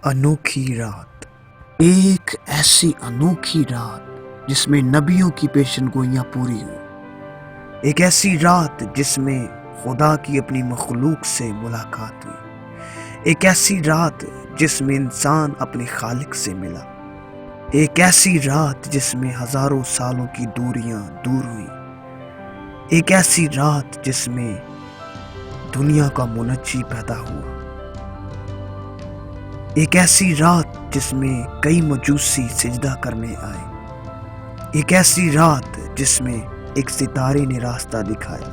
انوکھی رات، ایک ایسی انوکھی رات جس میں نبیوں کی پیشن گوئیاں پوری ہوئی، ایک ایسی رات جس میں خدا کی اپنی مخلوق سے ملاقات ہوئی، ایک ایسی رات جس میں انسان اپنے خالق سے ملا، ایک ایسی رات جس میں ہزاروں سالوں کی دوریاں دور ہوئیں، ایک ایسی رات جس میں دنیا کا منجی پیدا ہوا، ایک ایسی رات جس میں کئی مجوسی سجدہ کرنے آئے، ایک ایسی رات جس میں ایک ستارے نے راستہ دکھایا،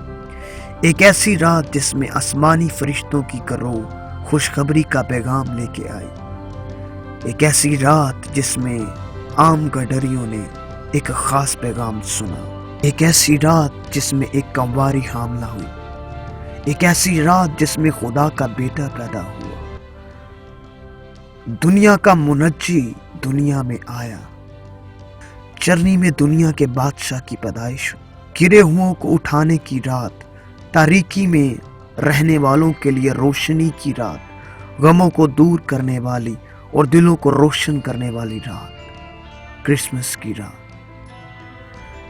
ایک ایسی رات جس میں آسمانی فرشتوں کی کرو خوشخبری کا پیغام لے کے آئی، ایک ایسی رات جس میں عام گڈریوں نے ایک خاص پیغام سنا، ایک ایسی رات جس میں ایک کنواری حاملہ ہوئی، ایک ایسی رات جس میں خدا کا بیٹا پیدا ہوا، دنیا کا منجی دنیا میں آیا، چرنی میں دنیا کے بادشاہ کی پیدائش ہوئی، گرے ہوں کو اٹھانے کی رات، تاریکی میں رہنے والوں کے لیے روشنی کی رات، غموں کو دور کرنے والی اور دلوں کو روشن کرنے والی رات، کرسمس کی رات۔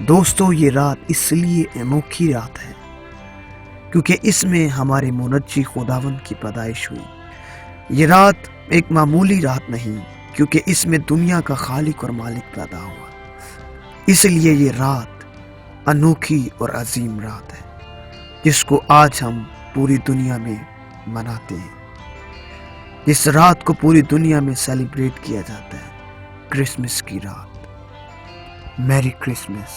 دوستو، یہ رات اس لیے انوکھی رات ہے کیونکہ اس میں ہمارے منجی خداوند کی پیدائش ہوئی۔ یہ رات ایک معمولی رات نہیں کیونکہ اس میں دنیا کا خالق اور مالک پیدا ہوا، اس لیے یہ رات انوکھی اور عظیم رات ہے جس کو آج ہم پوری دنیا میں مناتے ہیں، جس رات کو پوری دنیا میں سیلیبریٹ کیا جاتا ہے، کرسمس کی رات۔ میری کرسمس۔